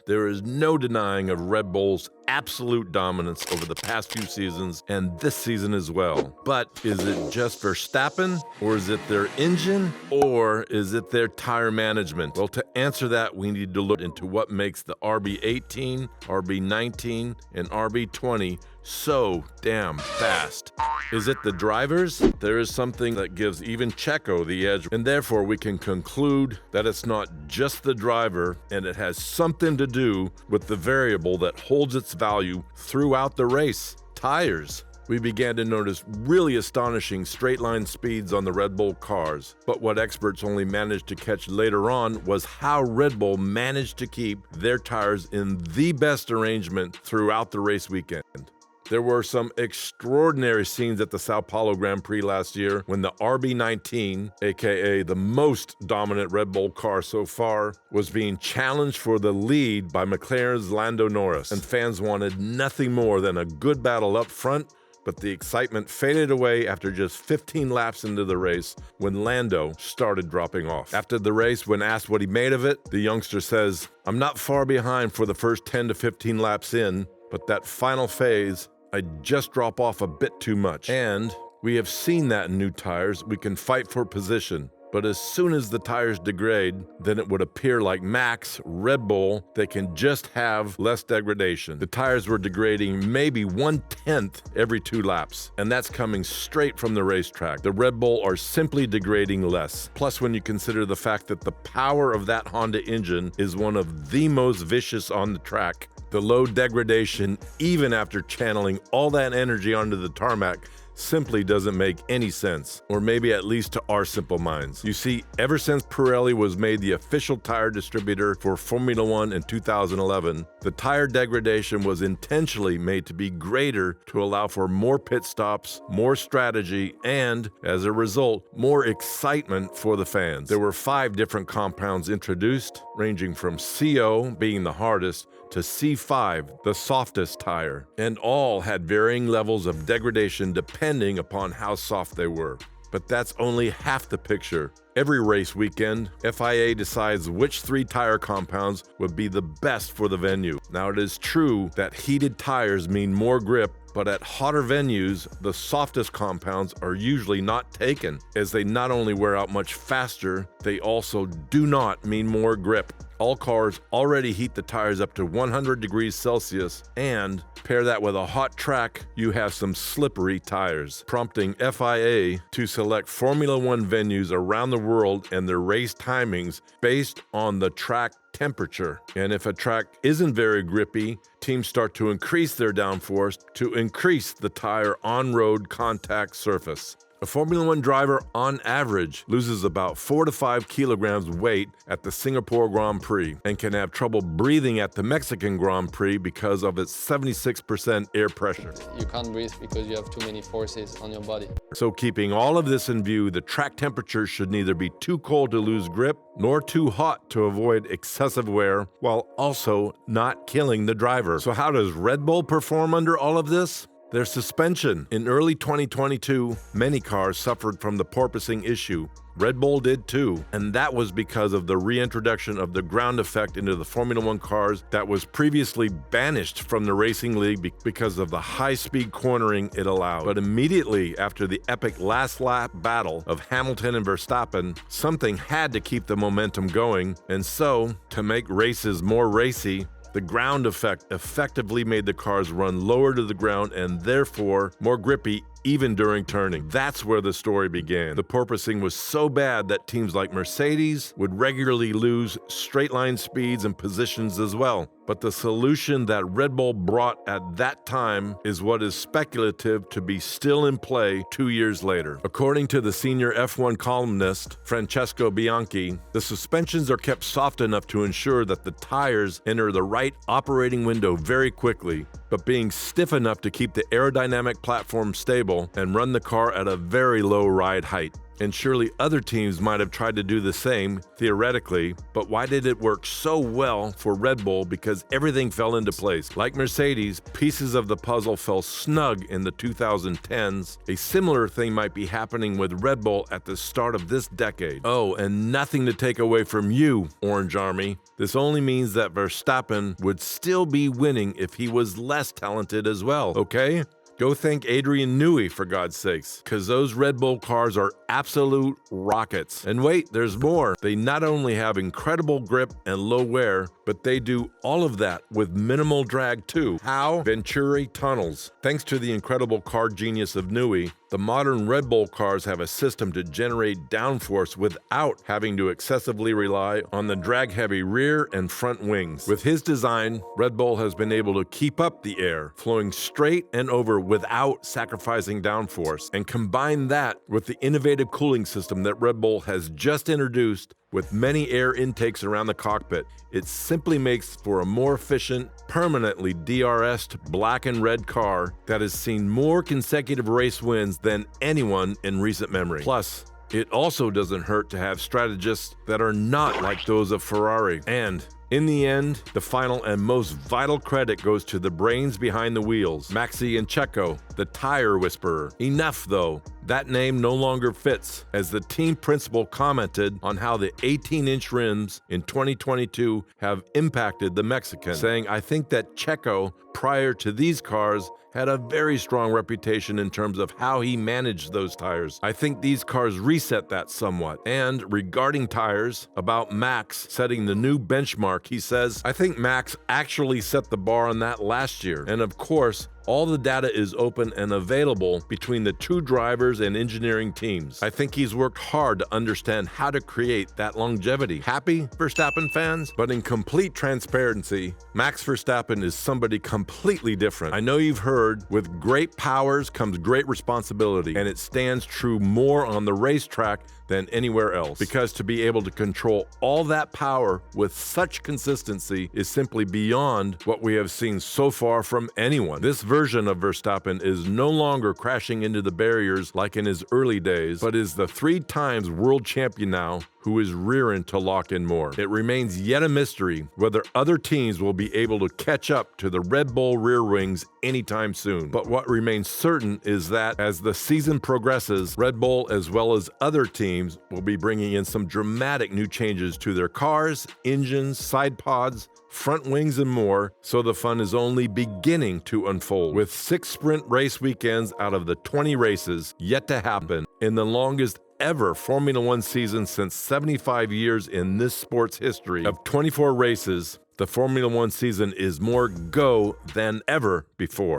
There is no denying of Red Bull's absolute dominance over the past few seasons and this season as well. But is it just Verstappen, or is it their engine, or is it their tire management? Well, to answer that, we need to look into what makes the RB18, RB19, and RB20 so damn fast. Is it the drivers? There is something that gives even Checo the edge, and therefore we can conclude that it's not just the driver, and it has something to do with the variable that holds its value throughout the race: tires. We began to notice really astonishing straight-line speeds on the Red Bull cars, but what experts only managed to catch later on was how Red Bull managed to keep their tires in the best arrangement throughout the race weekend. There were some extraordinary scenes at the Sao Paulo Grand Prix last year when the RB19, aka the most dominant Red Bull car so far, was being challenged for the lead by McLaren's Lando Norris, and fans wanted nothing more than a good battle up front. But the excitement faded away after just 15 laps into the race when Lando started dropping off. After the race, when asked what he made of it, the youngster says, "I'm not far behind for the first 10 to 15 laps in, but that final phase, I just drop off a bit too much." And we have seen that in new tires. We can fight for position. But as soon as the tires degrade, then it would appear like Max, Red Bull, they can just have less degradation. The tires were degrading maybe 1/10 every 2 laps, and that's coming straight from the racetrack. The Red Bull are simply degrading less. Plus, when you consider the fact that the power of that Honda engine is one of the most vicious on the track, the low degradation, even after channeling all that energy onto the tarmac, simply doesn't make any sense, or maybe at least to our simple minds. You see, ever since Pirelli was made the official tire distributor for Formula One in 2011, the tire degradation was intentionally made to be greater to allow for more pit stops, more strategy, and, as a result, more excitement for the fans. There were 5 different compounds introduced, ranging from CO, being the hardest, to C5, the softest tire, and all had varying levels of degradation depending upon how soft they were. But that's only half the picture. Every race weekend, FIA decides which 3 tire compounds would be the best for the venue. Now, it is true that heated tires mean more grip, but at hotter venues, the softest compounds are usually not taken, as they not only wear out much faster, they also do not mean more grip. All cars already heat the tires up to 100 degrees Celsius, and pair that with a hot track, you have some slippery tires, prompting FIA to select Formula One venues around the world and their race timings based on the track temperature. And if a track isn't very grippy, teams start to increase their downforce to increase the tire on-road contact surface. A Formula One driver, on average, loses about 4 to 5 kilograms weight at the Singapore Grand Prix and can have trouble breathing at the Mexican Grand Prix because of its 76% air pressure. You can't breathe because you have too many forces on your body. So keeping all of this in view, the track temperature should neither be too cold to lose grip nor too hot to avoid excessive wear, while also not killing the driver. So how does Red Bull perform under all of this? Their suspension. In early 2022, many cars suffered from the porpoising issue. Red Bull did too, and that was because of the reintroduction of the ground effect into the Formula One cars that was previously banished from the racing league because of the high-speed cornering it allowed. But immediately after the epic last lap battle of Hamilton and Verstappen, something had to keep the momentum going, and so, to make races more racy, the ground effect effectively made the cars run lower to the ground and therefore more grippy even during turning. That's where the story began. The porpoising was so bad that teams like Mercedes would regularly lose straight line speeds and positions as well. But the solution that Red Bull brought at that time is what is speculative to be still in play 2 years later. According to the senior F1 columnist, Francesco Bianchi, the suspensions are kept soft enough to ensure that the tires enter the right operating window very quickly, but being stiff enough to keep the aerodynamic platform stable and run the car at a very low ride height. And surely other teams might have tried to do the same, theoretically, but why did it work so well for Red Bull? Because everything fell into place. Like Mercedes, pieces of the puzzle fell snug in the 2010s. A similar thing might be happening with Red Bull at the start of this decade. Oh, and nothing to take away from you, Orange Army. This only means that Verstappen would still be winning if he was less talented as well, okay? Go thank Adrian Newey, for God's sakes, because those Red Bull cars are absolute rockets. And wait, there's more. They not only have incredible grip and low wear, but they do all of that with minimal drag too. How? Venturi tunnels. Thanks to the incredible car genius of Newey, the modern Red Bull cars have a system to generate downforce without having to excessively rely on the drag-heavy rear and front wings. With his design, Red Bull has been able to keep up the air, flowing straight and over without sacrificing downforce. And combine that with the innovative cooling system that Red Bull has just introduced with many air intakes around the cockpit, it simply makes for a more efficient, permanently DRS'd black and red car that has seen more consecutive race wins than anyone in recent memory. Plus, it also doesn't hurt to have strategists that are not like those of Ferrari. And in the end, the final and most vital credit goes to the brains behind the wheels, Maxi and Checo, the tire whisperer. Enough though, that name no longer fits, as the team principal commented on how the 18-inch rims in 2022 have impacted the Mexican, saying, "I think that Checo, prior to these cars, had a very strong reputation in terms of how he managed those tires. I think these cars reset that somewhat." And regarding tires, about Max setting the new benchmark, he says, "I think Max actually set the bar on that last year. And of course, all the data is open and available between the two drivers and engineering teams. I think he's worked hard to understand how to create that longevity." Happy, Verstappen fans? But in complete transparency, Max Verstappen is somebody completely different. I know you've heard, with great powers comes great responsibility, and it stands true more on the racetrack than anywhere else. Because to be able to control all that power with such consistency is simply beyond what we have seen so far from anyone. This version of Verstappen is no longer crashing into the barriers like in his early days, but is the 3 times world champion now who is rearing to lock in more. It remains yet a mystery whether other teams will be able to catch up to the Red Bull rear wings anytime soon. But what remains certain is that as the season progresses, Red Bull as well as other teams will be bringing in some dramatic new changes to their cars, engines, side pods, front wings, and more, so the fun is only beginning to unfold. With 6 sprint race weekends out of the 20 races yet to happen in the longest ever Formula One season since 75 years in this sport's history of 24 races, the Formula One season is more go than ever before.